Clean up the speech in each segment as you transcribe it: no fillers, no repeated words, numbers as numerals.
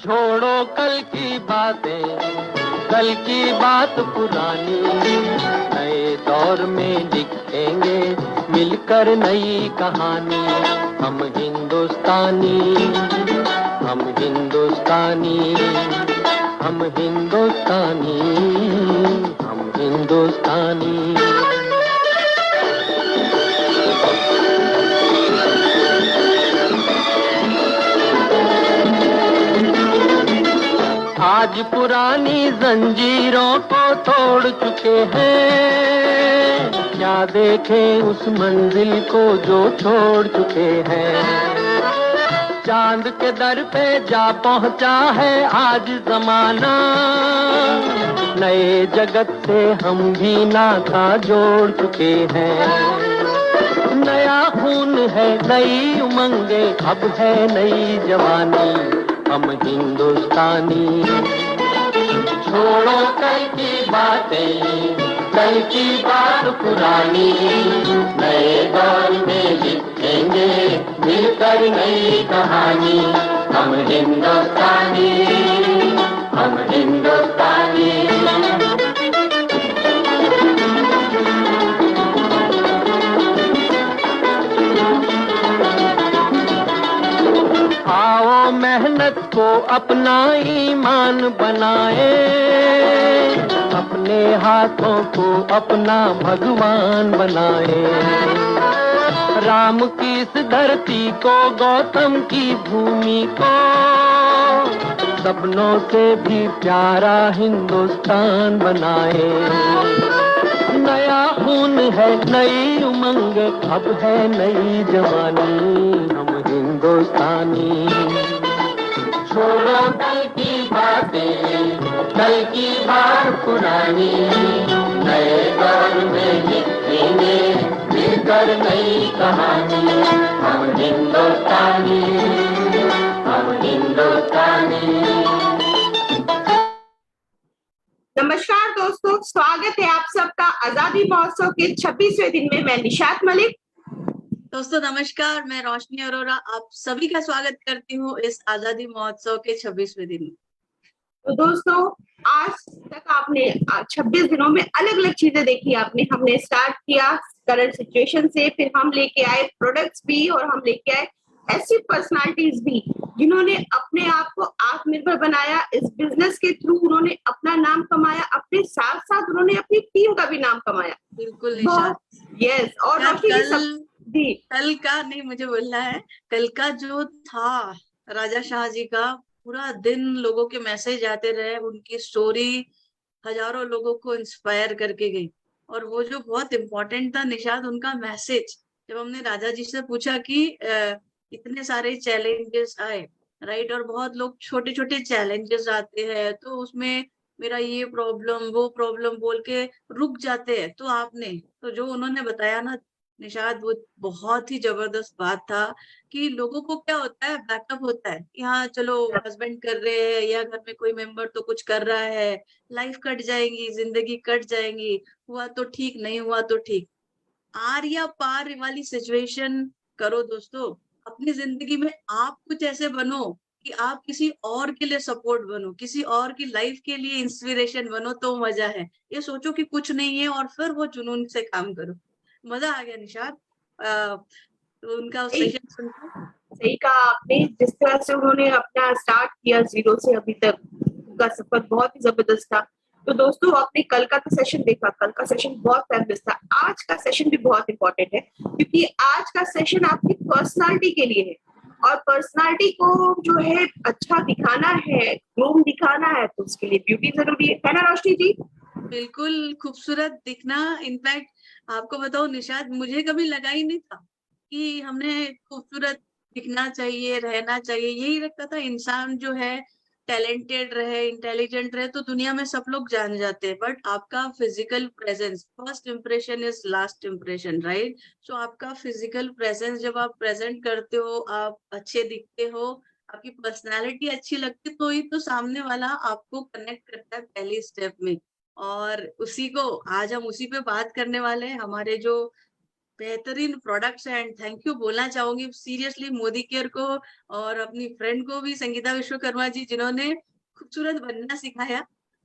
छोड़ो कल की बातें, कल की बात पुरानी, नए दौर में लिखेंगे मिलकर नई कहानी। हम हिंदुस्तानी, हम हिंदुस्तानी, हम हिंदुस्तानी, हम हिंदुस्तानी। आज पुरानी जंजीरों को तोड़ चुके हैं, क्या देखें उस मंजिल को जो छोड़ चुके हैं। चांद के दर पे जा पहुंचा है आज जमाना, नए जगत से हम भी नाता जोड़ चुके हैं। नया खून है, नई उमंगे, अब है नई जवानी। हम हिंदुस्तानी, छोड़ो कल की बातें, कल की बात पुरानी, नए दौर में लिखेंगे मिलकर नई कहानी। हम हिंदुस्तानी, हम हिंदुस्तानी। आओ मेहनत को अपना ईमान बनाए, अपने हाथों को अपना भगवान बनाए। राम की इस धरती को, गौतम की भूमि को, सपनों से भी प्यारा हिंदुस्तान बनाए। नया खून है, नई उमंग, अब है नई जवानी। हम हिंदुस्तानी, छोड़ो कल की बातें, कल की बात पुरानी, नए दौर में लिखेंगे मिलकर नई कहानी। हम हिंदुस्तानी, हम हिंदुस्तानी। नमस्कार दोस्तों, स्वागत है आप सबका आजादी महोत्सव के 26वें दिन में। मैं निशात मलिक। दोस्तों नमस्कार, मैं रोशनी अरोरा आप सभी का स्वागत करती हूँ इस आजादी महोत्सव के 26वें दिन में। तो दोस्तों, आज तक आपने 26 दिनों में अलग अलग चीजें देखी आपने। हमने स्टार्ट किया करंट सिचुएशन से, फिर हम लेके आए प्रोडक्ट्स भी, और हम लेके आए ऐसी पर्सनालिटीज भी जिन्होंने अपने आप को आत्मनिर्भर बनाया। इस बिजनेस के थ्रू उन्होंने अपना नाम कमाया, अपने साथ साथ उन्होंने अपनी टीम का भी नाम कमाया। बिल्कुल निशात। यस, और कल का नहीं, मुझे बोलना है, कल का जो था राजा शाह जी का, पूरा दिन लोगों के मैसेज आते रहे, उनकी स्टोरी हजारों लोगों को इंस्पायर करके गई। और वो जो बहुत इम्पोर्टेंट था निशाद, उनका मैसेज, जब हमने राजा जी से पूछा कि इतने सारे चैलेंजेस आए, राइट, और बहुत लोग छोटे छोटे चैलेंजेस आते हैं तो उसमें मेरा ये प्रॉब्लम वो प्रॉब्लम बोल के रुक जाते हैं, तो आपने तो जो उन्होंने बताया ना निशाद, वो बहुत ही जबरदस्त बात था कि लोगों को क्या होता है, बैकअप होता है कि हाँ चलो हस्बैंड कर रहे हैं या घर में कोई मेंबर तो कुछ कर रहा है, लाइफ कट जाएगी, जिंदगी कट जाएगी, हुआ तो ठीक, नहीं हुआ तो ठीक। आर या पार वाली सिचुएशन करो दोस्तों। अपनी जिंदगी में आप कुछ ऐसे बनो कि आप किसी और के लिए सपोर्ट बनो, किसी और की लाइफ के लिए इंस्पिरेशन बनो, तो मजा है। ये सोचो कि कुछ नहीं है और फिर वो जुनून से काम करो। मजा आ गया निशाद तो उनका सेशन सुनकर। सही कहा आपने, जिस तरह से उन्होंने अपना स्टार्ट किया जीरो से अभी तक, उनका सफर बहुत ही जबरदस्त था। तो दोस्तों, आपने कल का तो सेशन देखा, कल का सेशन बहुत फैबुलस था। आज का सेशन भी बहुत इंपॉर्टेंट है, क्योंकि आज का सेशन आपकी पर्सनालिटी के लिए है। और पर्सनालिटी को जो है अच्छा दिखाना है, ग्रूम दिखाना है, तो उसके लिए ब्यूटी जरूरी है ना रोशनी जी? बिल्कुल, खूबसूरत दिखना। इनफैक्ट आपको बताओ निशाद, मुझे कभी लगा ही नहीं था कि हमने खूबसूरत दिखना चाहिए, रहना चाहिए। यही लगता था इंसान जो है टैलेंटेड रहे, इंटेलिजेंट रहे तो दुनिया में सब लोग जान जाते हैं। बट आपका physical presence, first impression is last impression, right. So आपका फिजिकल प्रेजेंस जब आप प्रेजेंट करते हो, आप अच्छे दिखते हो, आपकी पर्सनालिटी अच्छी लगती, तो ही तो सामने वाला आपको कनेक्ट करता है पहली स्टेप में। और उसी को आज हम उसी पे बात करने वाले हैं। हमारे जो बेहतरीन प्रोडक्ट्स हैं। एंड थैंक यू बोलना चाहूंगी सीरियसली मोदी केयर को और अपनी फ्रेंड को भी, संगीता विश्वकर्मा जी, जिन्होंने खूबसूरत बनना सिखाया।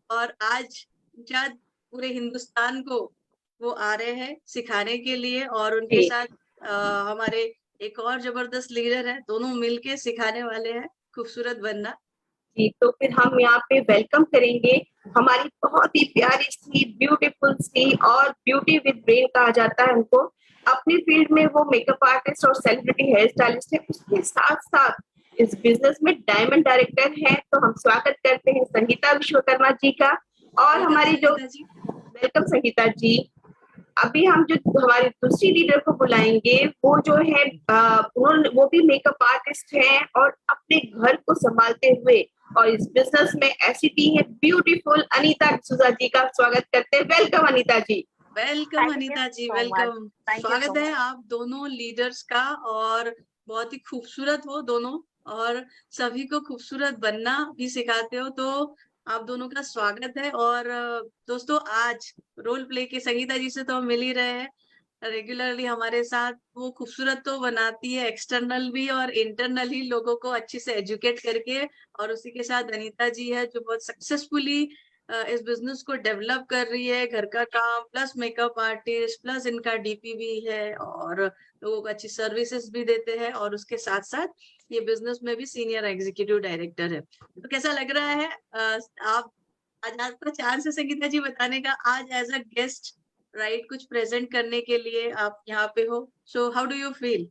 और आज शायद पूरे हिंदुस्तान को वो आ रहे हैं सिखाने के लिए, और उनके जी साथ हमारे एक और जबरदस्त लीडर है, दोनों मिलके सिखाने वाले हैं खूबसूरत बनना। जी, तो फिर हम यहाँ पे वेलकम करेंगे हमारी बहुत ही प्यारी सी, ब्यूटीफुल सी, और ब्यूटी विद ब्रेन कहा जाता है उनको। अपनी फील्ड में वो मेकअप आर्टिस्ट और सेलिब्रिटी हेयर स्टाइलिस्ट है, उसके साथ साथ इस बिजनेस में डायमंड डायरेक्टर है। तो हम स्वागत करते हैं संगीता विश्वकर्मा जी का। और वेलकम हमारी जो संगीता जी। वेलकम संगीता जी। अभी हम जो हमारी दूसरी लीडर को बुलाएंगे, वो जो है वो भी मेकअप आर्टिस्ट है और अपने घर को संभालते हुए और इस बिजनेस में एसिटी है, ब्यूटीफुल अनीता डिसूजा जी का स्वागत करते हैं। वेलकम अनीता जी। वेलकम अनीता जी, वेलकम। स्वागत है आप दोनों लीडर्स का, और बहुत ही खूबसूरत हो दोनों, और सभी को खूबसूरत बनना भी सिखाते हो, तो आप दोनों का स्वागत है। और दोस्तों, आज रोल प्ले के संगीता जी से तो हम मिल ही रहे हैं रेगुलरली हमारे साथ। वो खूबसूरत तो बनाती है एक्सटर्नल भी और इंटरनल ही, लोगों को अच्छे से एजुकेट करके। और उसी के साथ अनीता जी है जो बहुत सक्सेसफुली इस बिजनेस को डेवलप कर रही है, घर का काम प्लस मेकअप आर्टिस्ट प्लस इनका डीपी भी है, और लोगों को अच्छी सर्विसेज भी देते हैं, और उसके साथ साथ ये बिजनेस में भी सीनियर एग्जीक्यूटिव डायरेक्टर है। तो कैसा लग रहा है आप आज आपका चांस है संगीता जी बताने का, आज एज अ गेस्ट राइट कुछ प्रेजेंट करने के लिए आप यहाँ पे हो, so how do you feel?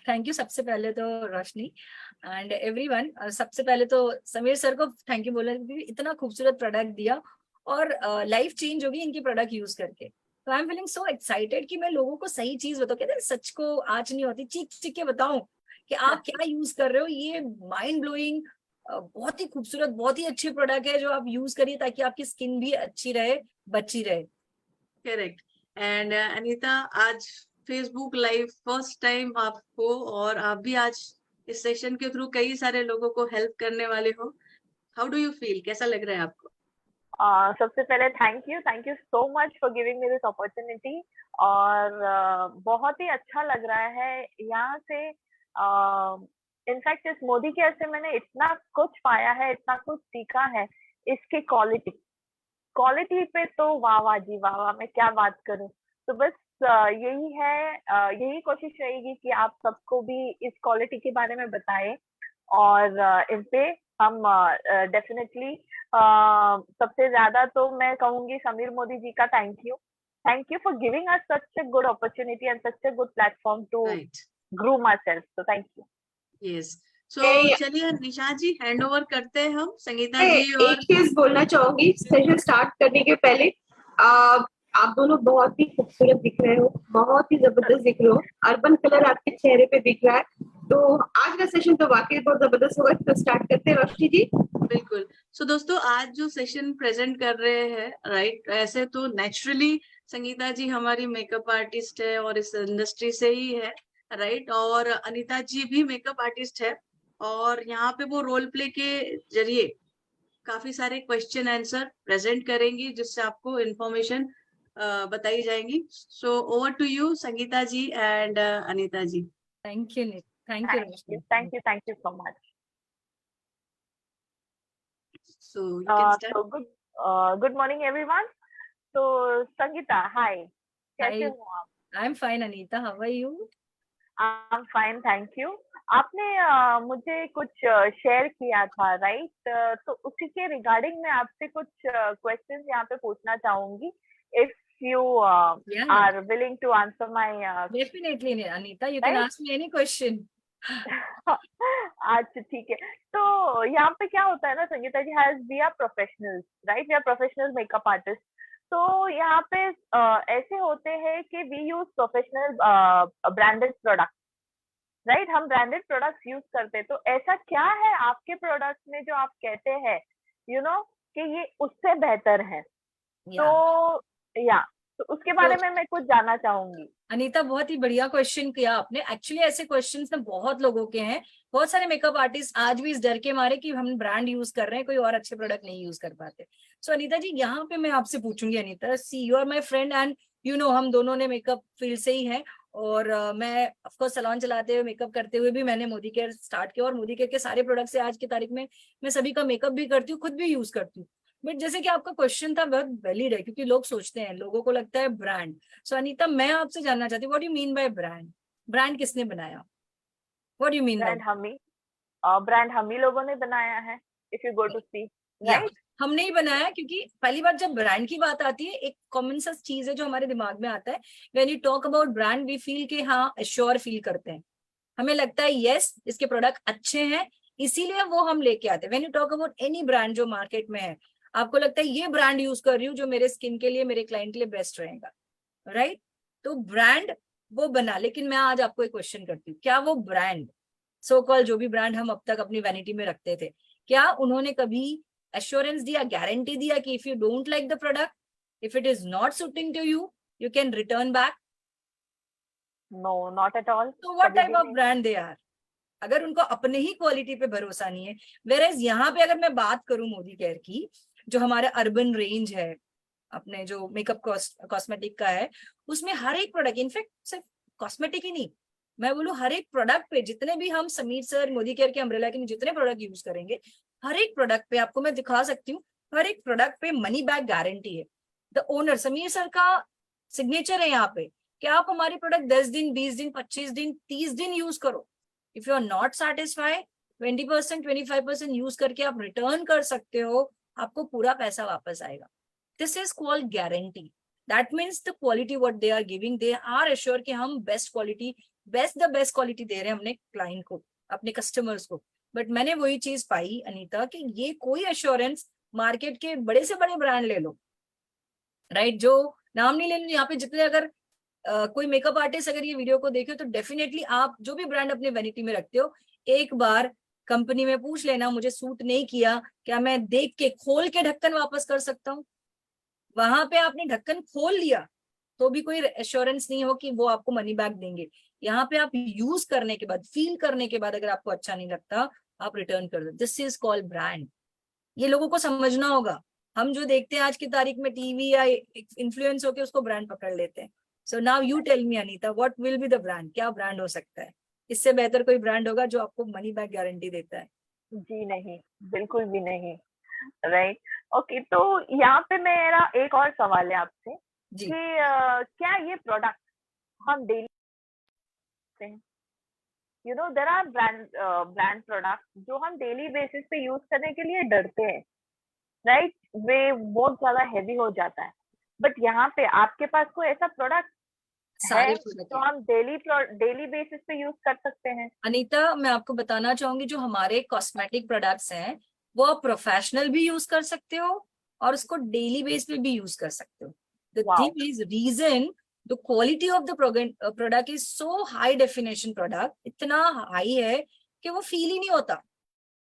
Thank you सबसे पहले तो रोशनी एंड एवरीवन। सबसे पहले तो समीर सर को थैंक यू बोला क्योंकि इतना खूबसूरत प्रोडक्ट दिया और लाइफ चेंज होगी इनकी प्रोडक्ट यूज करके। तो I am feeling so excited कि मैं लोगों को सही चीज बताऊं। कहते हैं सच को आँच नहीं होती, चीख चीख के बताऊं कि आप क्या यूज कर रहे हो। ये माइंड ब्लोइंग, बहुत ही खूबसूरत, बहुत ही अच्छी प्रोडक्ट है जो आप यूज करिए ताकि आपकी स्किन भी अच्छी रहे, बची रहे। करेक्ट। एंड अनीता, आज फेसबुक लाइव फर्स्ट टाइम आप हो, और आप भी आज इस सेशन के थ्रू कई सारे लोगों को हेल्प करने वाले हो। हाउ डू यू फील, कैसा लग रहा है आपको? सबसे पहले thank you so much for giving me this opportunity. और बहुत ही अच्छा लग रहा है यहाँ से। इनफैक्ट इस मोदी केयर से मैंने इतना कुछ पाया है, इतना कुछ सीखा है। इसकी क्वालिटी पे तो वाह वाह जी, वाह वाह, मैं क्या बात करूं। तो बस यही है, यही कोशिश रहेगी कि आप सबको भी इस क्वालिटी के बारे में बताएं, और इन पे हम डेफिनेटली सबसे ज्यादा तो मैं कहूंगी समीर मोदी जी का thank you for giving us such a good opportunity and such a good platform to groom ourselves. तो थैंक यू। यस, सो चलिए निशा जी, हैंड ओवर करते हैं हम संगीता जी। और एक चीज बोलना चाहूंगी सेशन स्टार्ट करने के पहले, आप दोनों बहुत ही खूबसूरत दिख रहे हो, बहुत ही जबरदस्त दिख रहे हो। अर्बन कलर आपके चेहरे पे दिख रहा है, तो आज का सेशन तो वाकई बहुत जबरदस्त होगा। तो स्टार्ट करते हैं रोशनी जी। बिल्कुल। सो दोस्तों, आज जो सेशन प्रेजेंट कर रहे हैं राइट, ऐसे तो नेचुरली संगीता जी हमारी मेकअप आर्टिस्ट है और इस इंडस्ट्री से ही है राइट, और अनीता जी भी मेकअप आर्टिस्ट है, और यहाँ पे वो रोल प्ले के जरिए काफी सारे क्वेश्चन आंसर प्रेजेंट करेंगी जिससे आपको इंफॉर्मेशन बताई जाएंगी। So over to you Sangeeta ji and Anita ji. Thank you Roshni. Thank you so much. So you can start. So good morning everyone. So Sangeeta, hi. कैसे हो आप? I am fine Anita, how are you? I am fine, thank you. आपने मुझे कुछ share किया था right, तो उसी के रिगार्डिंग मैं आपसे कुछ क्वेश्चंस यहाँ पे पूछना चाहूंगी, if you are willing to answer my. Definitely Anita, you can ask me any question. अच्छा ठीक है। तो यहाँ पे क्या होता है ना Sangeeta ji, we are professionals right, we are professional makeup artist. तो यहाँ पे ऐसे होते हैं कि we use professional branded product right, हम ब्रांडेड प्रोडक्ट्स यूज करते हैं। तो ऐसा क्या है आपके प्रोडक्ट में जो आप कहते हैं यू नो कि ये उससे बेहतर है? तो उसके बारे में मैं कुछ जानना चाहूंगी। अनीता, बहुत ही बढ़िया क्वेश्चन किया आपने। एक्चुअली ऐसे क्वेश्चंस ना बहुत लोगों के हैं। बहुत सारे मेकअप आर्टिस्ट आज भी इस डर के मारे कि हम ब्रांड यूज कर रहे हैं, कोई और अच्छे प्रोडक्ट नहीं यूज कर पाते। सो अनीता जी, यहाँ पे मैं आपसे पूछूंगी, Anita see you are my friend and हम दोनों ने मेकअप फील्ड से ही हैं, और मैं ऑफ कोर्स सैलून चलाते हुए, मेकअप करते हुए भी मैंने मोदी केयर स्टार्ट किया, और मोदी केयर के सारे प्रोडक्ट्स से आज की तारीख में मैं सभी का मेकअप भी करती हूँ, खुद भी यूज करती हूँ। बट जैसे कि आपका क्वेश्चन था बहुत वैलिड है, क्योंकि लोग सोचते हैं, लोगों को लगता है ब्रांड। सो अनीता, मैं आपसे जानना चाहती हूँ, what you mean by brand? Brand किसने बनाया? What you mean by? Brand हम ही लोगों ने बनाया है, इफ यू गो टू सी, या राइट? हमने ही बनाया, क्योंकि पहली बार जब ब्रांड की बात आती है, एक कॉमन सा चीज है जो हमारे दिमाग में आता है, when you talk about brand we feel कि हाँ एश्योर फील करते हैं, हमें लगता है यस इसके प्रोडक्ट अच्छे हैं, इसीलिए वो हम लेके आते हैं। When you talk about any brand जो मार्केट में है, आपको लगता है ये ब्रांड यूज कर रही हूँ जो मेरे स्किन के लिए, मेरे क्लाइंट के लिए बेस्ट रहेगा, राइट? तो ब्रांड वो बना, लेकिन मैं आज आपको एक क्वेश्चन करती हूँ, क्या वो ब्रांड, सो कॉल जो भी ब्रांड हम अब तक अपनी वैनिटी में रखते थे, क्या उन्होंने कभी एश्योरेंस दिया, गारंटी दिया कि if you don't like the product, if it is not suiting to you, you can return back? No, not at all. तो what type of brand they are? अगर उनको अपने ही क्वालिटी पे भरोसा नहीं है। वेयर यहाँ पे अगर मैं बात करूं मोदी केयर की, जो हमारा अर्बन रेंज है, अपने जो मेकअप कॉस्मेटिक का है, उसमें हर एक प्रोडक्ट, इनफैक्ट सिर्फ कॉस्मेटिक ही नहीं, मैं बोलूं हर एक प्रोडक्ट पे, जितने भी हम समीर सर मोदी केयर के अम्ब्रेला के जितने प्रोडक्ट यूज करेंगे, हर एक प्रोडक्ट पे आपको मैं दिखा सकती हूँ, हर एक प्रोडक्ट पे मनी बैक गारंटी है। द ओनर समीर सर का सिग्नेचर है यहाँ पे कि आप हमारी प्रोडक्ट 10 दिन, 20 दिन, 25 दिन, 30 दिन यूज करो, if you are not satisfied 20%, 25% use करके आप रिटर्न कर सकते हो, आपको पूरा पैसा वापस आएगा। This is called guarantee. That means the quality what they are giving, they are assure कि हम best quality, the best quality दे रहे हैं अपने क्लाइंट को, अपने कस्टमर्स को। बट मैंने वही चीज पाई अनीता कि ये कोई एश्योरेंस मार्केट के बड़े से बड़े ब्रांड ले लो, राइट, जो नाम नहीं ले लो यहाँ पे, जितने अगर कोई मेकअप आर्टिस्ट अगर ये वीडियो को देखे तो डेफिनेटली आप जो भी ब्रांड अपने वैनिटी में रखते हो, एक बार कंपनी में पूछ लेना, मुझे सूट नहीं किया, क्या मैं देख के खोल के ढक्कन वापस कर सकता हूँ? वहां पे आपने ढक्कन खोल लिया तो भी कोई एश्योरेंस नहीं हो कि वो आपको मनी बैक देंगे। यहाँ पे आप यूज करने के बाद, फील करने के बाद अगर आपको अच्छा नहीं लगता, आप रिटर्न कर दो। This is called brand. ये लोगों को समझना होगा। हम जो देखते हैं आज की तारीख में टीवी या इन्फ्लुएंस होके उसको ब्रांड पकड़ लेते हैं। So now you tell me Anita, what will be the brand? क्या ब्रांड हो सकता है? इससे बेहतर कोई ब्रांड होगा जो आपको मनी बैक गारंटी देता है? जी नहीं, बिल्कुल भी नहीं, राइट? ओके, तो यहाँ पे मेरा एक और सवाल है आपसे जी। कि क्या ये प्रोडक्ट हम daily, you know there are brand product जो हम डेली बेसिस पे यूज करने के लिए डरते हैं, राइट? वे बहुत ज्यादा हेवी हो जाता है, बट यहाँ पे आपके पास कोई ऐसा प्रोडक्ट सारे है प्रोडक्ट तो हम डेली बेसिस पे यूज कर सकते हैं? अनीता, मैं आपको बताना चाहूंगी, जो हमारे कॉस्मेटिक प्रोडक्ट्स हैं वो आप प्रोफेशनल भी यूज कर सकते हो और उसको डेली बेस पे भी यूज कर सकते हो। The Wow. Thing is, reason the quality of the product is so high definition, product इतना हाई है कि वो फील ही नहीं होता।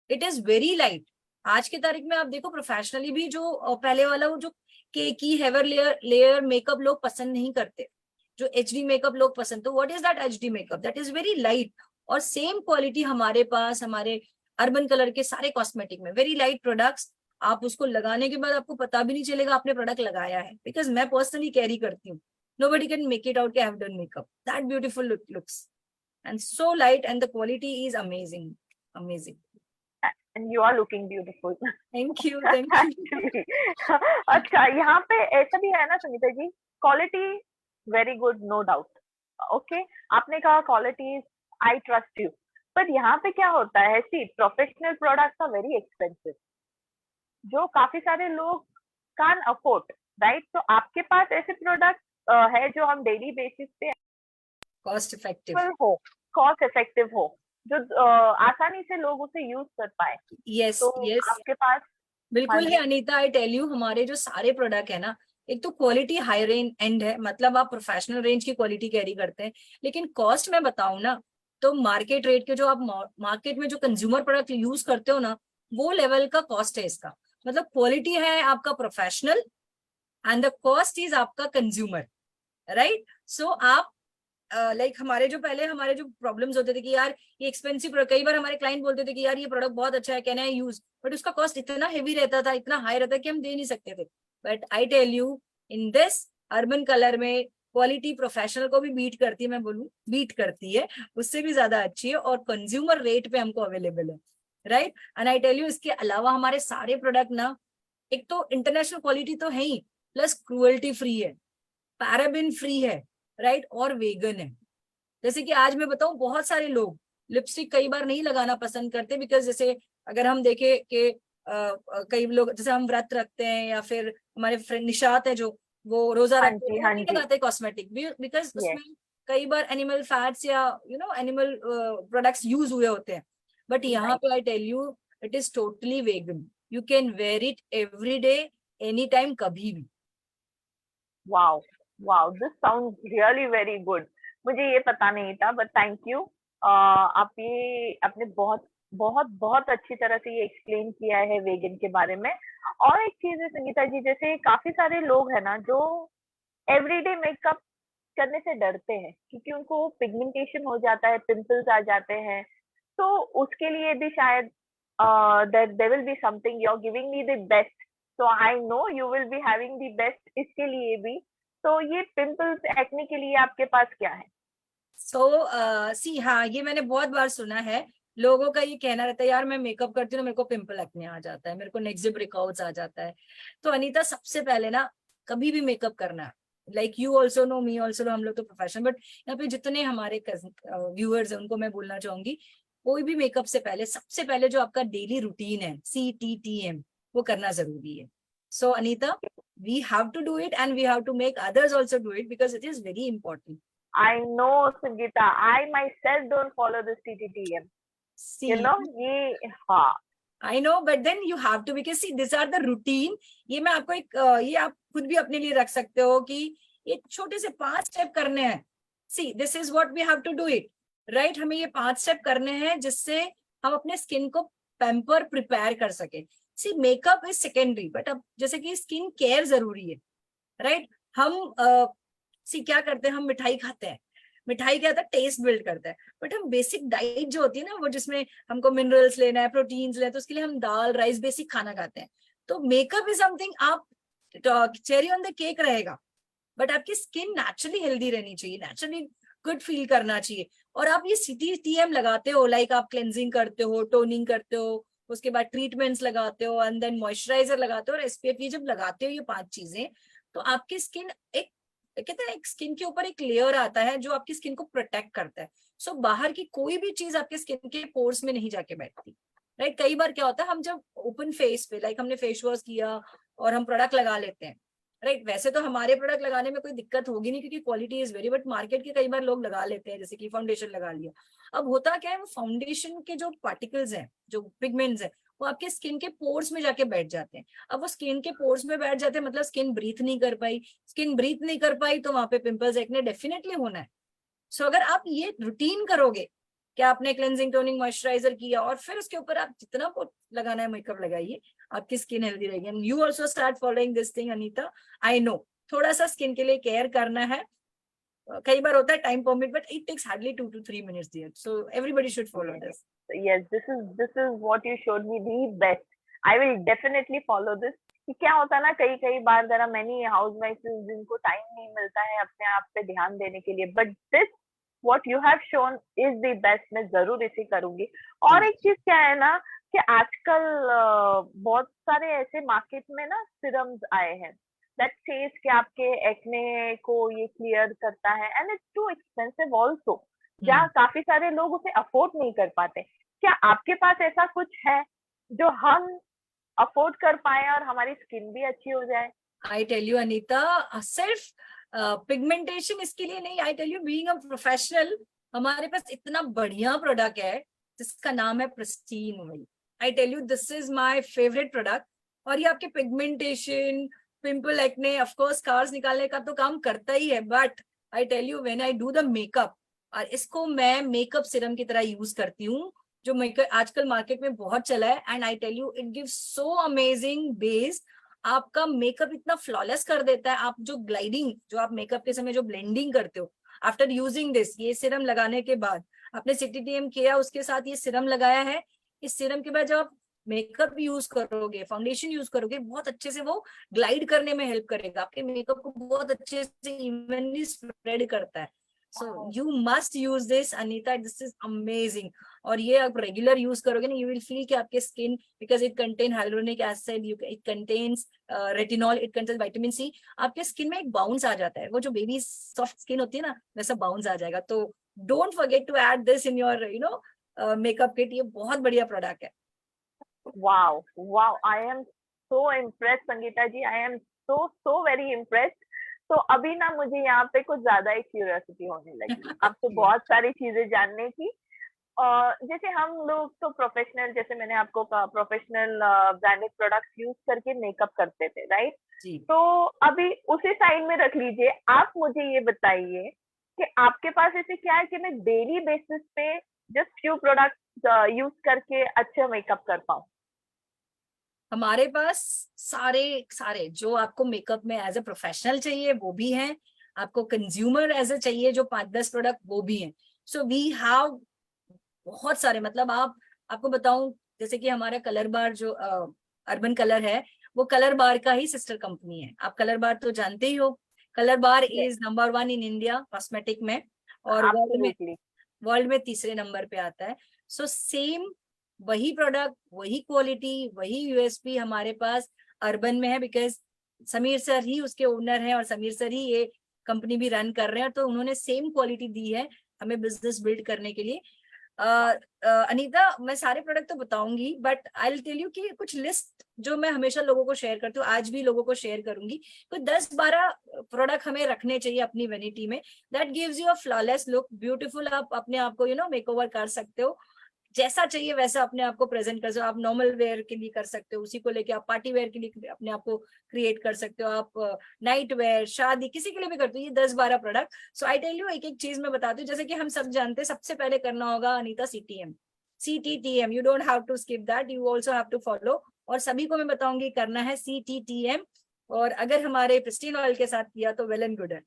It is very light. आज की तारीख में आप देखो, प्रोफेशनली भी जो पहले वाला वो जो केकी हेवर लेयर मेकअप लोग पसंद नहीं करते, जो एचडी मेकअप लोग पसंद, तो what is that HD makeup? That is very light. और सेम क्वालिटी हमारे पास, हमारे अर्बन कलर के सारे कॉस्मेटिक में वेरी लाइट प्रोडक्ट्स, आप उसको लगाने के बाद आपको पता भी नहीं चलेगा आपने प्रोडक्ट लगाया है, बिकॉज मैं पर्सनली कैरी करती हूँ। nobody can make it out कि I have done makeup. That beautiful looks and so light, and the quality is amazing. And you are looking beautiful. Thank you, thank you. अच्छा, यहाँ पे ऐसा भी है ना Sunita ji, quality very good, no doubt, okay, आपने कहा क्वालिटी, आई ट्रस्ट यू, पर यहाँ पे क्या होता है, see professional products are very expensive, जो काफी सारे लोग कैन अफोर्ड, राइट? तो आपके पास ऐसे प्रोडक्ट है जो हम डेली बेसिस पे कॉस्ट इफेक्टिव हो, जो आसानी से लोग उसे यूज कर पाए? यस तो यस, आपके पास बिल्कुल है अनीता। आई टेल यू, हमारे जो सारे प्रोडक्ट है ना, एक तो क्वालिटी हाई रेंज एंड है, मतलब आप प्रोफेशनल रेंज की क्वालिटी कैरी करते हैं, लेकिन कॉस्ट में बताऊं ना, तो मार्केट रेट के, जो आप मार्केट में जो कंज्यूमर प्रोडक्ट यूज करते हो ना, वो लेवल का कॉस्ट है इसका। मतलब क्वालिटी है आपका professional and the cost is आपका कंज्यूमर, राइट? सो आप लाइक हमारे जो पहले हमारे जो प्रॉब्लम्स होते थे कि यार ये एक्सपेंसिव, कई बार हमारे क्लाइंट बोलते थे कि यार ये प्रोडक्ट बहुत अच्छा है, कैन आई यूज, बट उसका कॉस्ट इतना हेवी रहता था, इतना हाई रहता कि हम दे नहीं सकते थे। But I tell you, in this urban colour में क्वालिटी प्रोफेशनल को भी बीट करती है, मैं बोलूँ बीट करती है, उससे भी ज्यादा अच्छी है और कंज्यूमर रेट पे हमको अवेलेबल है, right. And I tell you इसके अलावा हमारे सारे प्रोडक्ट ना, एक तो इंटरनेशनल क्वालिटी तो है ही, प्लस क्रुएल्टी फ्री है, पैराबिन फ्री है, राइट, और वेगन है। जैसे कि आज मैं बताऊं, बहुत सारे लोग लिपस्टिक कई बार नहीं लगाना पसंद करते, बिकॉज जैसे अगर हम देखें कि कई लोग जैसे हम व्रत रखते हैं, या फिर हमारे फ्रेंड निशात है जो वो रोजा हाँ रखते जी, हैं, हाँ वो नहीं जी, लगाते कॉस्मेटिक, बिकॉज यस। उसमें कई बार एनिमल फैट्स या एनिमल प्रोडक्ट्स यूज हुए होते हैं। बट यहाँ राइट। पे I tell you it is totally vegan, you can wear it every day, any time, कभी भी। Wow, wow, this sounds really very good. मुझे ये पता नहीं था, बट थैंक यू। आप ये आपने बहुत बहुत बहुत अच्छी तरह से ये एक्सप्लेन किया है वेगन के बारे में। और एक चीज है संगीता जी, जैसे काफी सारे लोग हैं ना जो एवरीडे मेकअप करने से डरते हैं क्योंकि उनको पिगमेंटेशन हो जाता है, पिंपल्स आ जाते हैं। तो उसके लिए भी शायद there will be something, you are giving me the best, so I know you will be having the best इसके लिए भी। तो ये पिंपल्स एक्ने के लिए आपके पास क्या है? सी हाँ, ये मैंने बहुत बार सुना है, लोगों का ये कहना रहता है यार मैं मेकअप करती हूँ, मेरे को पिंपल एक्ने आ जाता है, मेरे को नेक्स्ट ब्रेकआउट्स आ जाता है। तो अनीता, सबसे पहले ना, कभी भी मेकअप करना, like you also know, me also know, हम लोग तो प्रोफेशनल, बट यहाँ पे जितने हमारे व्यूअर्स हैं उनको मैं बोलना चाहूंगी, कोई भी मेकअप से पहले सबसे पहले जो आपका डेली रूटीन है CTTM, वो करना जरूरी है। So Anita, we have to do it and we have to make others also do it, because it is very important. I know, Sangeeta. I myself don't follow this TTTM. You know, ये हाँ, I know, but then you have to, because see this are the routine. ये मैं आपको एक ये आप खुद भी अपने लिए रख सकते हो कि ये छोटे से 5 स्टेप करने हैं। See this is what we have to do it, right. हमें ये 5 स्टेप करने हैं जिससे हम अपने स्किन को पैम्पर प्रिपेयर कर सके। सी मेकअप इज सेकेंडरी, बट अब जैसे कि स्किन केयर जरूरी है, राइट। हम सी क्या करते हैं, हम मिठाई खाते हैं, मिठाई क्या होता है, टेस्ट बिल्ड करता है, बट हम बेसिक डाइट जो होती है ना, वो जिसमें हमको मिनरल्स लेना है, प्रोटीन्स लेना है, तो उसके लिए हम दाल राइस बेसिक खाना खाते हैं। तो मेकअप इज समथिंग, आप चेरी ऑन द केक रहेगा, बट आपकी स्किन नेचुरली हेल्दी रहनी चाहिए, नेचुरली गुड फील करना चाहिए। और आप ये CTTM लगाते हो, लाइक आप क्लेंजिंग करते हो, टोनिंग करते हो, उसके बाद ट्रीटमेंट्स लगाते हो, एंड देन मॉइस्चराइजर लगाते हो और SPF, ये जब लगाते हो ये 5 चीजें, तो आपकी स्किन एक, कहते हैं एक स्किन के ऊपर एक लेयर आता है जो आपकी स्किन को प्रोटेक्ट करता है। सो बाहर की कोई भी चीज आपके स्किन के पोर्स में नहीं जाके बैठती, राइट। कई बार क्या होता है, हम जब ओपन फेस पे, लाइक हमने फेस वॉश किया और हम प्रोडक्ट लगा लेते हैं, राइट। वैसे तो हमारे प्रोडक्ट लगाने में कोई दिक्कत होगी नहीं क्योंकि quality is very, but market के कई बार लोग लगा लेते हैं, जैसे कि फाउंडेशन लगा लिया। अब होता क्या है, वो फाउंडेशन के जो पार्टिकल्स हैं, जो पिगमेंट्स हैं, वो आपके स्किन के पोर्स में जाके बैठ जाते हैं। अब वो स्किन के पोर्स में बैठ जाते हैं, मतलब स्किन ब्रीथ नहीं कर पाई, स्किन ब्रीथ नहीं कर पाई तो वहां पे पिंपल्स एक्ने डेफिनेटली होना है। सो अगर आप ये रूटीन करोगे कि आपने क्लेंजिंग, टोनिंग, मॉइस्चराइजर किया और फिर उसके ऊपर आप जितना लगाना है मेकअप लगाइए, आपकी स्किन हेल्दी रहेगी। And you also start following this thing Anita. I know थोड़ा सा स्किन के लिए केयर करना है, कई बार होता है time permit, but it takes hardly 2 to 3 minutes dear, so everybody should follow this. yes, this is what you showed me the best. I will definitely follow this. कि क्या होता है ना, कई बार there are many housewives जिनको time नहीं मिलता है अपने आप पे ध्यान देने के लिए, but this what you have shown is the best. मैं जरूर इसे करूंगी। और एक चीज क्या है ना कि आजकल बहुत सारे ऐसे मार्केट में ना सिरम्स आए हैं that says कि आपके एक्ने को ये क्लियर करता है, and it's too expensive also, जहाँ काफी सारे लोग उसे अफोर्ड नहीं कर पाते। क्या आपके पास ऐसा कुछ है जो हम अफोर्ड कर पाए और हमारी स्किन भी अच्छी हो जाए? I tell you अनीता, सिर्फ पिगमेंटेशन इसके लिए नहीं, I tell you being a professional, हमारे पास इतना बढ़िया प्रोडक्ट है जिसका नाम है pristine oil. I tell you this is my favourite product. और ये आपके pigmentation, pimple, acne, of course scars निकालने का तो काम करता ही है, but I tell you when I do the makeup, और इसको मैं मेकअप सिरम की तरह यूज करती हूँ, जो मेकअप आजकल मार्केट में बहुत चला है। And I tell you it gives so amazing base, आपका मेकअप इतना फ्लॉलेस कर देता है। आप जो ग्लाइडिंग, जो आप मेकअप के समय जो ब्लेंडिंग करते हो आफ्टर यूजिंग दिस, ये सिरम लगाने के बाद आपने CTTM किया, उसके साथ ये सिरम लगाया है, इस सिरम के बाद जब आप मेकअप यूज करोगे, फाउंडेशन यूज करोगे, बहुत अच्छे से वो ग्लाइड करने में हेल्प करेगा, आपके मेकअप को बहुत अच्छे से इवनली स्प्रेड करता है। So you must use this Anita, this is amazing. और ये आप रेगुलर यूज करोगे ना, यू विल फील कि आपके skin, because it contain hyaluronic acid, it contains retinol, it contains vitamin C, आपके स्किन में एक बाउंस आ जाता है, वो जो बेबी सॉफ्ट स्किन होती है ना, वैसा बाउंस आ जाएगा। तो don't forget to add this in your makeup kit, ये बहुत बढ़िया प्रोडक्ट है। Wow wow, I am so impress Sangeeta ji, I am so very impressed. तो अभी ना मुझे यहाँ पे कुछ ज्यादा ही क्यूरियोसिटी होने लगी आपको बहुत सारी चीजें जानने की। जैसे हम लोग तो प्रोफेशनल, जैसे मैंने आपको कहा, प्रोफेशनल ब्रांडेड प्रोडक्ट्स यूज करके मेकअप करते थे, राइट? तो अभी उसी साइड में रख लीजिए, आप मुझे ये बताइए कि आपके पास ऐसे क्या है कि मैं डेली बेसिस पे जस्ट फ्यू प्रोडक्ट्स यूज करके अच्छा मेकअप कर पाऊँ? हमारे पास सारे सारे जो आपको मेकअप में एज ए प्रोफेशनल चाहिए वो भी हैं, आपको कंज्यूमर एज ए चाहिए जो 5-10 प्रोडक्ट वो भी हैं। सो वी हैव बहुत सारे, मतलब आपको बताऊं, जैसे कि हमारा कलर बार जो अर्बन कलर है, वो कलर बार का ही सिस्टर कंपनी है। आप कलर बार तो जानते ही हो, colour bar is number 1 in India cosmetic में, और वर्ल्ड में तीसरे नंबर पे आता है। सो सेम वही प्रोडक्ट, वही क्वालिटी, वही यूएसपी हमारे पास अर्बन में है, बिकॉज समीर सर ही उसके ओनर हैं और समीर सर ही ये कंपनी भी रन कर रहे हैं, तो उन्होंने सेम क्वालिटी दी है हमें बिजनेस बिल्ड करने के लिए। अनीता, मैं सारे प्रोडक्ट तो बताऊंगी, but I will tell you कि कुछ लिस्ट जो मैं हमेशा लोगों को शेयर करती हूँ, आज भी लोगों को शेयर करूंगी। तो 10-12 प्रोडक्ट हमें रखने चाहिए अपनी वैनिटी में, that gives you a flawless look, beautiful. आप अपने आप को मेकओवर कर सकते हो, जैसा चाहिए वैसा अपने आप को प्रेजेंट कर सकते हो। आप नॉर्मल वेयर के लिए कर सकते हो, उसी को लेके आप पार्टी वेयर के लिए अपने आप को क्रिएट कर सकते हो, आप नाइट वेयर, शादी, किसी के लिए भी करते हो। ये 10-12 product. So I tell you, एक एक चीज मैं बताती हूँ। जैसे कि हम सब जानते हैं, सबसे पहले करना होगा Anita CTM, CTTM, you don't have to skip that, you also have to follow. और सभी को मैं बताऊंगी करना है CTTM, और अगर हमारे प्रिस्टीन ऑयल के साथ किया तो वेल एंड गुड है।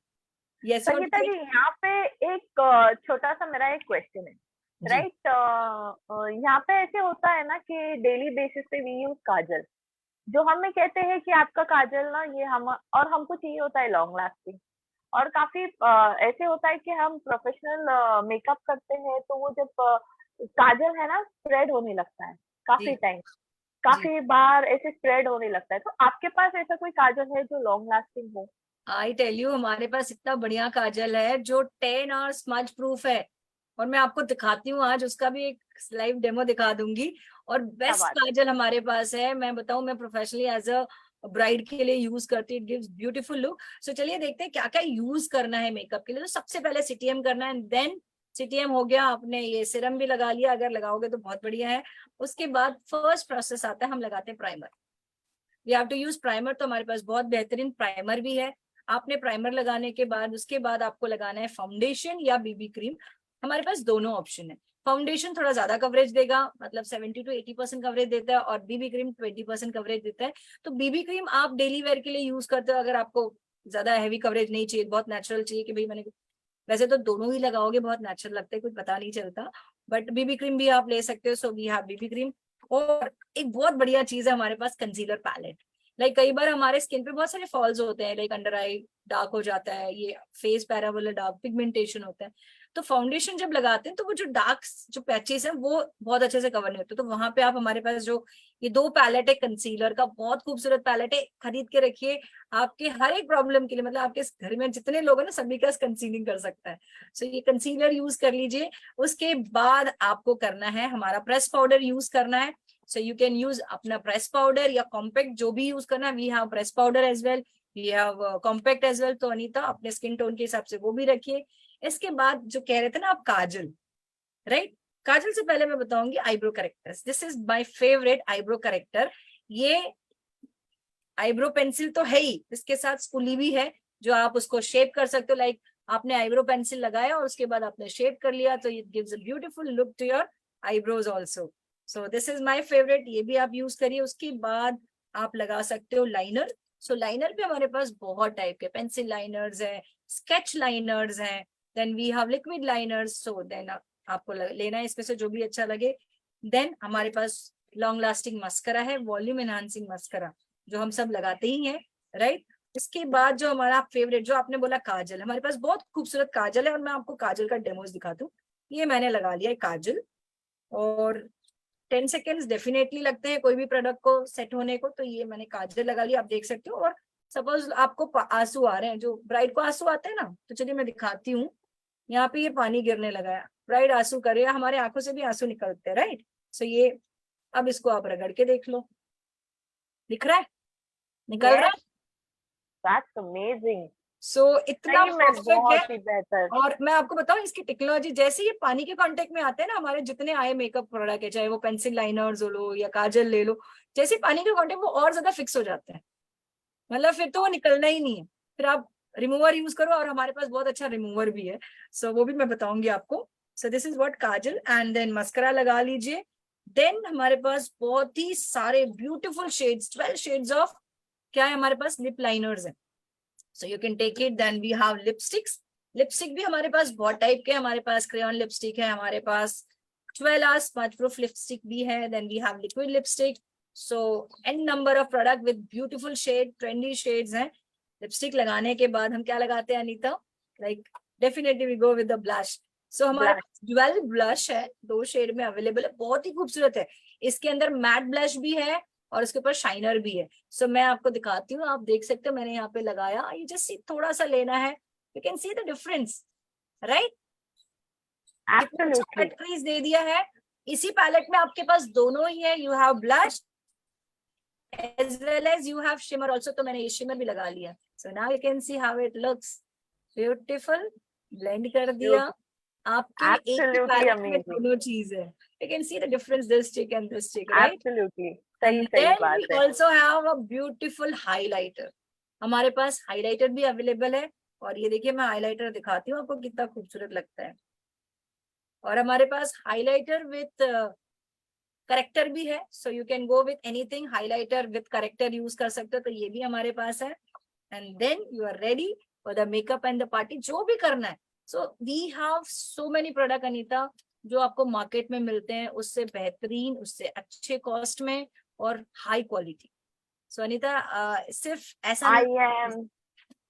यस संगीता जी, यहाँ पे एक छोटा सा मेरा एक क्वेश्चन है, राइट? यहाँ पे ऐसे होता है ना कि डेली बेसिस पे वी यूज काजल, जो हमें कहते हैं कि आपका काजल ना ये हम, और हमको चाहिए होता है लॉन्ग लास्टिंग, और काफी ऐसे होता है कि हम प्रोफेशनल मेकअप करते हैं तो वो जब काजल है ना स्प्रेड होने लगता है काफी टाइम, काफी बार ऐसे स्प्रेड होने लगता है। तो आपके पास ऐसा कोई काजल है जो लॉन्ग लास्टिंग हो? आई टेल यू, हमारे पास इतना बढ़िया काजल है जो 10 आवर स्मज प्रूफ है, और मैं आपको दिखाती हूँ आज, उसका भी एक लाइव डेमो दिखा दूंगी। और बेस्ट काजल हमारे पास है, मैं बताऊं, मैं प्रोफेशनली एज अ ब्राइड के लिए यूज करती हूँ, इट गिव्स ब्यूटीफुल लुक। सो चलिए देखते हैं क्या क्या यूज करना है मेकअप के लिए। तो सबसे पहले CTM करना है, देन CTM हो गया, आपने ये सीरम भी लगा लिया, अगर लगाओगे तो बहुत बढ़िया है। उसके बाद फर्स्ट प्रोसेस आता है, हम लगाते हैं primer. We have to use primer, तो हमारे पास बहुत बेहतरीन प्राइमर भी है। आपने प्राइमर लगाने के बाद उसके बाद आपको लगाना है फाउंडेशन या BB क्रीम। हमारे पास दोनों ऑप्शन है। फाउंडेशन थोड़ा ज्यादा कवरेज देगा, मतलब 70 to 80% कवरेज देता है, और BB क्रीम 20% कवरेज देता है। तो BB क्रीम आप डेली वेयर के लिए यूज करते हो, अगर आपको ज्यादा हैवी कवरेज नहीं चाहिए, बहुत नेचुरल चाहिए कि भाई मैंने, वैसे तो दोनों ही लगाओगे बहुत नेचुरल लगता है, कुछ पता नहीं चलता, बट BB क्रीम भी आप ले सकते हो। So we have BB cream. और एक बहुत बढ़िया चीज है हमारे पास, कंसीलर पैलेट। लाइक कई बार हमारे स्किन पे बहुत सारे फॉल्स होते हैं, लाइक अंडर आई डार्क हो जाता है, ये फेस पैराबोलर डार्क पिगमेंटेशन होता है। तो फाउंडेशन जब लगाते हैं तो वो जो डार्क जो पैचेस हैं वो बहुत अच्छे से कवर नहीं होते। तो वहां पे आप, हमारे पास जो ये 2 पैलेट है कंसीलर का, बहुत खूबसूरत पैलेट है, खरीद के रखिए। आपके हर एक प्रॉब्लम के लिए, मतलब आपके घर में जितने लोग हैं ना, सभी का कंसीलिंग कर सकता है। सो ये कंसीलर यूज कर लीजिए। उसके बाद आपको करना है हमारा प्रेस पाउडर यूज करना है। सो यू कैन यूज अपना प्रेस पाउडर या कॉम्पैक्ट, जो भी यूज करना है। We have press powder as well, we have compact as well. तो अनीता अपने स्किन टोन के हिसाब से वो भी रखिए। इसके बाद जो कह रहे थे ना आप, काजल, राइट? काजल से पहले मैं बताऊंगी eyebrow characters. This is my favourite eyebrow character. ये आईब्रो पेंसिल तो है ही, इसके साथ स्पूली भी है, जो आप उसको शेप कर सकते हो। लाइक आपने आईब्रो पेंसिल लगाया और उसके बाद आपने शेप कर लिया, तो it gives a beautiful look to your eyebrows also. So this is my favourite, ये भी आप यूज करिए। उसके बाद आप लगा सकते हो लाइनर। सो लाइनर भी हमारे पास बहुत टाइप के, पेंसिल लाइनर्स है, स्केच लाइनर्स हैं, then we have liquid liners. So then आपको लेना है इसमें से जो भी अच्छा लगे। देन हमारे पास लॉन्ग लास्टिंग मस्करा है, वॉल्यूम एनहांसिंग मस्करा जो हम सब लगाते ही हैं, राइट। इसके बाद जो हमारा फेवरेट, जो आपने बोला काजल, हमारे पास बहुत खूबसूरत काजल है और मैं आपको काजल का डेमोज दिखाती हूँ। ये मैंने लगा लिया है काजल, और 10 सेकेंड्स डेफिनेटली लगते हैं कोई भी प्रोडक्ट को सेट होने को, तो ये मैंने काजल लगा लिया, आप देख सकते हो। और सपोज आपको आंसू आ रहे हैं, जो ब्राइड को आंसू आते हैं ना, तो चलिए मैं दिखाती हूँ। यहाँ पे ये पानी गिरने लगा है, ब्राइड आंसू करे, हमारे आंखों से भी आंसू निकलते हैं, राइट। सो ये अब इसको आप रगड़ के देख लो, दिख रहा है, निकल रहा है। That's amazing. सो इतना सही में परफेक्ट बहुत है। ही बेहतर। और मैं आपको बताऊं इसकी टेक्नोलॉजी, जैसे ये पानी के कांटेक्ट में आते हैं ना, हमारे जितने आए मेकअप प्रोडक्ट है, चाहे वो पेंसिल लाइनर्स हो लो या काजल ले लो, जैसे पानी के कांटेक्ट वो और ज्यादा फिक्स हो जाते हैं, मतलब फिर तो वो निकलना ही नहीं है। फिर आप रिमूवर यूज करो, और हमारे पास बहुत अच्छा रिमूवर भी है, सो वो भी मैं बताऊंगी आपको। So this is what kajal, and then mascara लगा लीजिए। देन हमारे पास बहुत ही सारे ब्यूटीफुल शेड्स, 12 शेड्स ऑफ क्या है हमारे पास, लिप लाइनर्स है, so you can take it. Then we have lipsticks. Lipstick भी हमारे पास बहुत टाइप के, हमारे पास क्रेयॉन लिपस्टिक है, हमारे पास 12 आवर्स स्मज प्रूफ लिपस्टिक भी है, then we have liquid lipstick. So an number of product with beautiful shade, trendy shades हैं। लिपस्टिक लगाने के बाद हम क्या लगाते हैं Anita, like definitely we go with the blush. So हमारे पास ड्यूअल ब्लश है, 2 शेड में अवेलेबल है, बहुत ही खूबसूरत है। इसके अंदर मैट ब्लश भी है और उसके ऊपर शाइनर भी है। सो मैं आपको दिखाती हूँ, आप देख सकते हो मैंने यहाँ पे लगाया, ये जस्ट थोड़ा सा लेना है, you can see the difference, right. Absolutely. Increase दे दिया है। इसी पैलेट में आपके पास दोनों ही है, you have blush as well as you have shimmer also, तो मैंने ये shimmer भी लगा लिया। So now you can see how it looks beautiful, blend कर दिया आपके एक ही Absolutely palette में amazing. दोनों चीज है, you can see the difference, this chick and this chick, right? Absolutely. सही And सही then बात we है। also have a beautiful highlighter। हमारे पास highlighter भी अवेलेबल है, और ये देखिए मैं highlighter दिखाती हूँ आपको कितना खूबसूरत लगता है। और हमारे पास highlighter with करेक्टर भी है, so you can go with anything, highlighter with corrector use कर सकते हो, तो ये भी हमारे पास है। And then you are ready for the makeup and the party, जो भी करना है। So we have so many product Anita, जो आपको मार्केट में मिलते हैं उससे बेहतरीन, उससे अच्छे कॉस्ट में और हाई क्वालिटी। सो अनीता सिर्फ ऐसा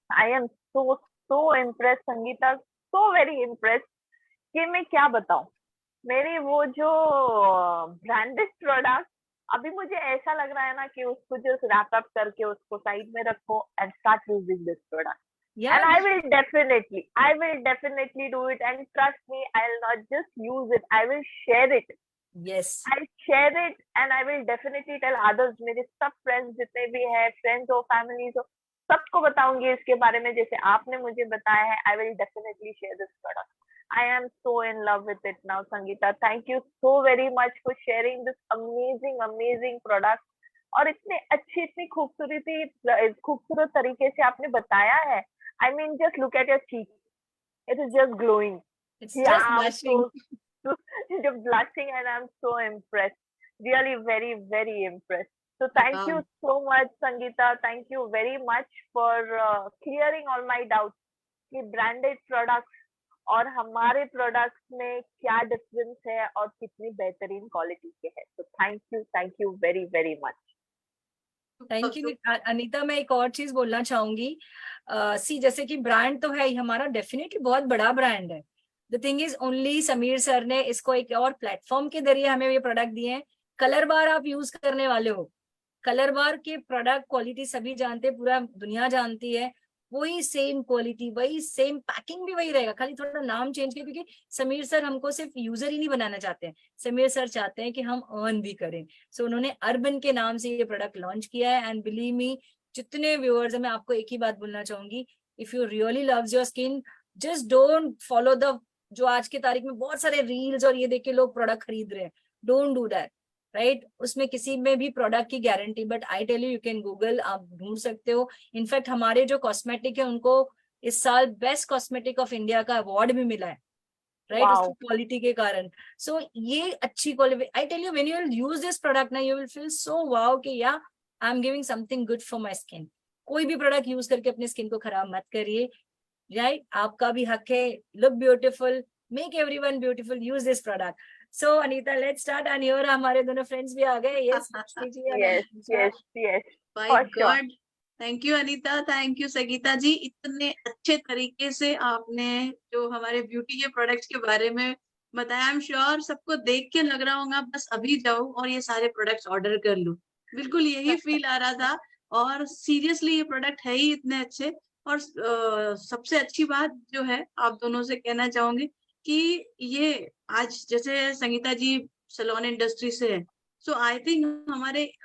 I am so impressed Sangeeta, so very impressed कि मैं क्या बताऊं। मेरी वो जो ब्रांडेड प्रोडक्ट, अभी मुझे ऐसा लग रहा है ना कि उसको जस्ट रैप अप करके उसको साइड में रखो and start using this product. And I will definitely do it, and trust me, I'll not just use it, I will share it. Yes. I'll share it and I will definitely tell others, मेरे सब friends जितने भी हैं, friends हो, families हो, सबको बताऊंगी इसके बारे में, जैसे आपने मुझे बताया है। I will definitely share this product. I am so in love with it now, Sangeeta. Thank you so very much for sharing this amazing product. और इतने अच्छी, इतनी खूबसूरत तरीके से आपने बताया है। I mean, just look at your cheek. It is just glowing. It's just blushing. Just blushing, and I'm so impressed. Really very impressed. So thank you so much, Sangeeta. Thank you very much for clearing all my doubts कि branded products और हमारे products में क्या difference है और कितनी बेहतरीन quality के हैं। तो thank you very much. Thank you Anita. मैं एक और चीज बोलना चाहूंगी, सी जैसे कि ब्रांड तो है ही हमारा, डेफिनेटली बहुत बड़ा ब्रांड है। The thing is only Sameer sir ने इसको एक और प्लेटफॉर्म के जरिए हमें ये प्रोडक्ट दिए हैं। कलर बार आप यूज करने वाले हो, कलर बार के प्रोडक्ट क्वालिटी सभी जानते हैं, पूरा दुनिया जानती है, वही सेम क्वालिटी, वही सेम पैकिंग भी वही रहेगा, खाली थोड़ा नाम चेंज किया, क्योंकि समीर सर हमको सिर्फ यूजर ही नहीं बनाना चाहते हैं, समीर सर चाहते हैं कि हम अर्न भी करें। सो उन्होंने अर्बन के नाम से ये प्रोडक्ट लॉन्च किया है। एंड बिलीव मी, जितने व्यूअर्स हैं, मैं आपको एक ही बात बोलना चाहूंगी, if you really loves your skin, just don't follow the, जो आज की तारीख में बहुत सारे रील्स और ये देख के लोग प्रोडक्ट खरीद रहे हैं, डोंट डू दैट, राइट। उसमें किसी में भी प्रोडक्ट की guarantee, but I tell you can Google, आप ढूंढ सकते हो। इनफैक्ट हमारे जो कॉस्मेटिक है उनको इस साल बेस्ट कॉस्मेटिक ऑफ इंडिया का अवार्ड भी मिला है, राइट, उसकी क्वालिटी के कारण। सो ये अच्छी quality, I tell you, when you will use this product ना, you will feel so wow कि yeah I am giving something good for my skin. कोई भी प्रोडक्ट यूज करके अपनी स्किन को खराब मत करिए, राइट। आपका भी हक है, look beautiful, make everyone beautiful, use this product. So Anita, let's start. And here हमारे दोनों friends भी आ गए. Yes, Lakshmi ji and yes, Nisha. yes, yes. Bye For sure. God, thank you Anita, thank you Sangeeta ji, इतने अच्छे तरीके से आपने जो हमारे ब्यूटी के प्रोडक्ट्स के बारे में बताया। आई एम श्योर सबको देख के लग रहा होगा बस अभी जाऊं और ये सारे प्रोडक्ट्स ऑर्डर कर लूं। बिल्कुल यही फील आ रहा था। और सीरियसली ये प्रोडक्ट है ही इतने अच्छे। और सबसे अच्छी बात जो है आप दोनों से कहना चाहूंगी कि ये आज जैसे संगीता जी सैलून इंडस्ट्री से है, सो आई थिंक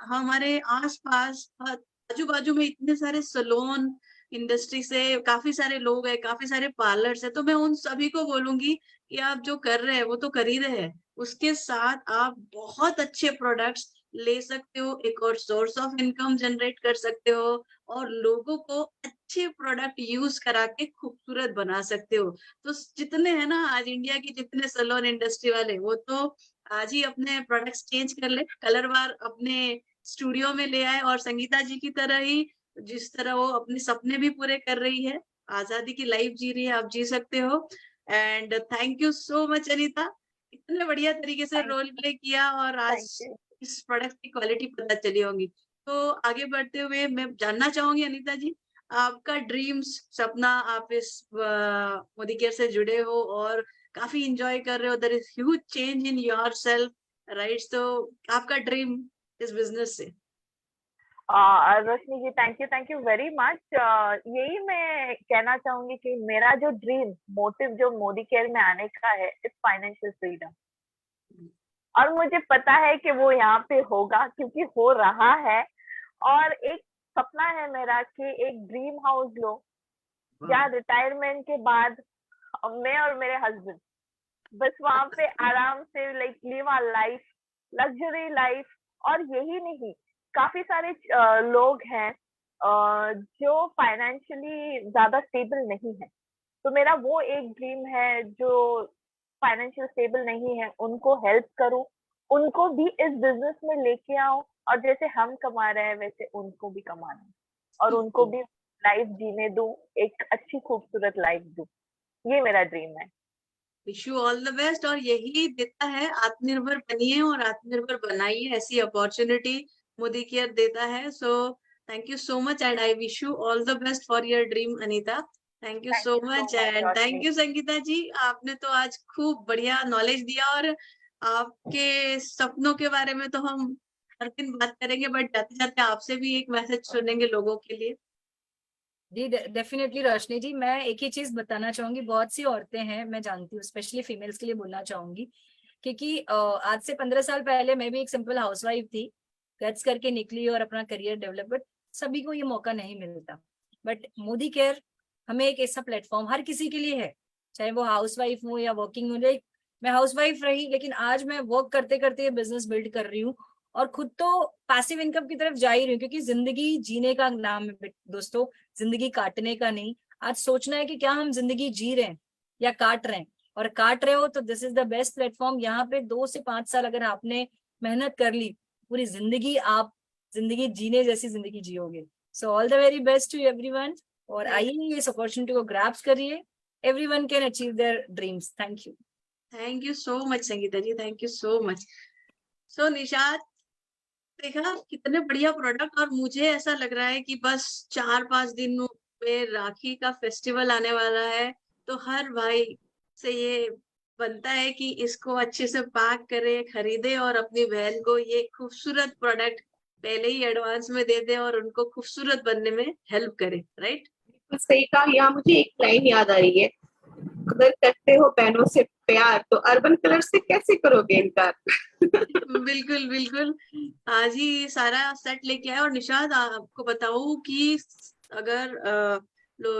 हमारे आसपास आजू बाजू में इतने सारे सैलून इंडस्ट्री से काफी सारे लोग हैं, काफी सारे पार्लर्स है। तो मैं उन सभी को बोलूंगी कि आप जो कर रहे हैं वो तो कर ही रहे हैं, उसके साथ आप बहुत अच्छे प्रोडक्ट्स ले सकते हो, एक और सोर्स ऑफ इनकम जनरेट कर सकते हो और लोगों को अच्छे प्रोडक्ट यूज करा के खूबसूरत बना सकते हो। तो जितने हैं ना आज इंडिया की जितने सैलून इंडस्ट्री वाले, वो तो आज ही अपने प्रोडक्ट्स चेंज कर ले, कलर बार अपने स्टूडियो में ले आए और संगीता जी की तरह ही जिस तरह वो अपने सपने भी पूरे कर रही है, आजादी की लाइफ जी रही है, आप जी सकते हो। And thank you so much Anita, इतने बढ़िया तरीके से Thank रोल प्ले किया और आज Thank you. इस प्रोडक्ट की क्वालिटी पता चली होंगी। तो आगे बढ़ते हुए मैं जानना चाहूंगी अनीता जी, आपका ड्रीम्स सपना, आप इस मोदी केयर से जुड़े हो और काफी इंजॉय कर रहे हो, there is huge change in yourself, right? तो आपका ड्रीम इस बिजनेस से। Roshni ji, thank you very much. यही मैं कहना चाहूंगी कि मेरा जो ड्रीम मोटिव जो मोदी केयर में आने का है इज फाइनेंशियल फ्रीडम। और मुझे पता है कि वो यहाँ पे होगा क्योंकि हो रहा है। और एक सपना है मेरा कि एक ड्रीम हाउस लो जहाँ रिटायरमेंट के बाद मैं और मेरे हस्बैंड बस वहां पे आराम से like live our life, luxury life. और यही नहीं, काफी सारे लोग हैं जो फाइनेंशियली ज्यादा स्टेबल नहीं है। तो मेरा वो एक ड्रीम है, जो फाइनेंशियल स्टेबल नहीं है उनको हेल्प करूं, उनको भी इस बिजनेस में लेके आऊं और जैसे हम कमा रहे हैं वैसे उनको भी कमाना है और उनको भी लाइफ जीने दूं, एक अच्छी खूबसूरत लाइफ दूं। ये मेरा ड्रीम है। Wish you all the best. और यही देता है, आत्मनिर्भर बनिए और आत्मनिर्भर बनाइए, ऐसी अपॉर्चुनिटी मोदी केयर देता है। So thank you so much and I wish you all the best for your dream Anita. Thank you Thank so you so much much, and thank Roshni. You Sangeeta ji, आपने तो आज खूब बढ़िया नॉलेज दिया। और आपके सपनों के बारे में तो हम हर दिन बात करेंगे, बट जाते जाते आपसे भी एक मैसेज सुनेंगे लोगों के लिए। जी डेफिनेटली रोशनी जी, मैं एक ही चीज बताना चाहूंगी। बहुत सी औरतें हैं, मैं जानती हूँ, स्पेशली फीमेल्स के लिए बोलना चाहूंगी, क्योंकि आज से 15 साल पहले मैं भी एक सिंपल हाउसवाइफ थी, गट्स करके निकली और अपना करियर डेवलप, बट सभी को ये मौका नहीं मिलता। बट मोदी केयर हमें एक ऐसा प्लेटफॉर्म हर किसी के लिए है, चाहे वो हाउसवाइफ हो या वर्किंग हो। मैं हाउसवाइफ रही, लेकिन आज मैं वर्क करते करते बिजनेस बिल्ड कर रही हूँ और खुद तो पैसिव इनकम की तरफ जा ही रही हूँ, क्योंकि जिंदगी जीने का नाम है दोस्तों, जिंदगी काटने का नहीं। आज सोचना है कि क्या हम जिंदगी जी रहे हैं या काट रहे हैं, और काट रहे हो तो this is the best platform. यहाँ पे 2 से 5 साल अगर आपने मेहनत कर ली, पूरी जिंदगी आप जिंदगी जीने जैसी जिंदगी जियोगे। So all the very best to everyone, और आइए इस अपॉर्चुनिटी को ग्रैब्स करिए। Everyone can achieve their dreams. Thank you so much Sangeeta ji, thank you so much. So Nishat, देखा कितने बढ़िया प्रोडक्ट। और मुझे ऐसा लग रहा है कि बस 4-5 दिन में राखी का फेस्टिवल आने वाला है, तो हर भाई से ये बनता है कि इसको अच्छे से पैक करे, खरीदे और अपनी बहन को ये खूबसूरत प्रोडक्ट पहले ही एडवांस में दे दे और उनको खूबसूरत बनने में हेल्प करे, राइट? सही कहा। यहाँ मुझे एक लाइन याद आ रही है, अगर करते हो बहनों से प्यार तो अर्बन कलर से कैसे करोगे इनकार। बिल्कुल बिल्कुल, आज ही सारा सेट लेके आए। और निशाद आपको बताऊं कि अगर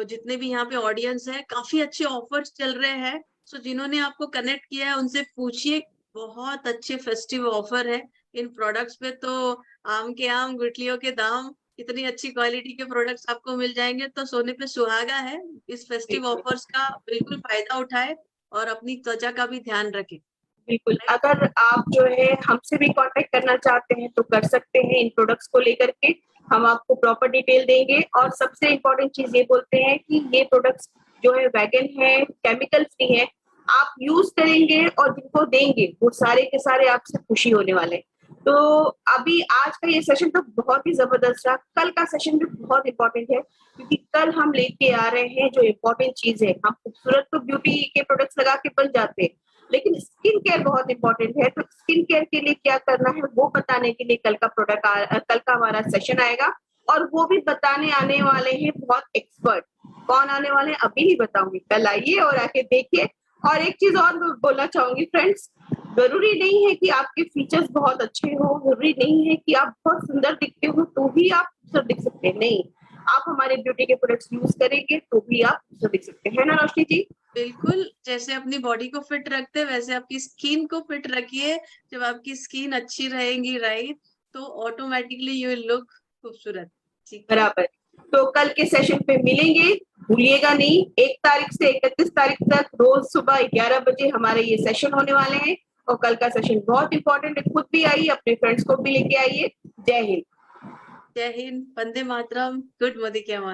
जितने भी यहाँ पे ऑडियंस है, काफी अच्छे ऑफर्स चल रहे हैं। सो जिन्होंने आपको कनेक्ट किया है उनसे पूछिए, बहुत अच्छे फेस्टिव ऑफर है इन प्रोडक्ट्स पे। तो आम के आम गुठलियों के दाम, इतनी अच्छी क्वालिटी के प्रोडक्ट्स आपको मिल जाएंगे, तो सोने पे सुहागा है। इस फेस्टिव ऑफर्स का बिल्कुल फायदा उठाए और अपनी त्वचा का भी ध्यान रखें। बिल्कुल, अगर आप जो है हमसे भी कांटेक्ट करना चाहते हैं तो कर सकते हैं। इन प्रोडक्ट्स को लेकर के हम आपको प्रॉपर डिटेल देंगे। और सबसे इम्पोर्टेंट चीज ये बोलते हैं कि ये प्रोडक्ट्स जो है वैगन है, केमिकल फ्री है, आप यूज करेंगे और जिनको देंगे वो सारे के सारे आपसे खुशी होने वाले हैं। तो अभी आज का ये सेशन तो बहुत ही जबरदस्त रहा। कल का सेशन भी बहुत इंपॉर्टेंट है, क्योंकि कल हम लेके आ रहे हैं जो इम्पोर्टेंट चीज है। हम खूबसूरत तो ब्यूटी के प्रोडक्ट्स लगा के बन जाते हैं, लेकिन स्किन केयर बहुत इंपॉर्टेंट है। तो स्किन केयर के लिए क्या करना है वो बताने के लिए कल का हमारा सेशन आएगा, और वो भी बताने आने वाले हैं बहुत एक्सपर्ट। कौन आने वाले हैं अभी नहीं बताऊंगी, कल आइए और आके देखिए। और एक चीज और बोलना चाहूंगी फ्रेंड्स, जरूरी नहीं है कि आपके फीचर्स बहुत अच्छे हो, जरूरी नहीं है कि आप बहुत सुंदर दिखते हो तो ही आप खूबसूरत दिख सकते हैं। नहीं, आप हमारे ब्यूटी के प्रोडक्ट्स यूज करेंगे तो भी आप खूबसूरत दिख सकते हैं, है ना रोशनी जी? बिल्कुल, जैसे अपनी बॉडी को फिट रखते हैं वैसे आपकी स्किन को फिट रखिए। जब आपकी स्किन अच्छी रहेगी, राइट, तो ऑटोमेटिकली यू विल लुक खूबसूरत। ठीक है, बराबर। तो कल के सेशन पे मिलेंगे, भूलिएगा नहीं। 1 तारीख से 31 तारीख तक रोज सुबह 11 बजे हमारे ये सेशन होने वाले हैं, और कल का सेशन बहुत इंपॉर्टेंट है। खुद भी आइए, अपने फ्रेंड्स को भी लेके आइए। जय हिंद। जय हिंद, वंदे मातरम, गुड मोदी के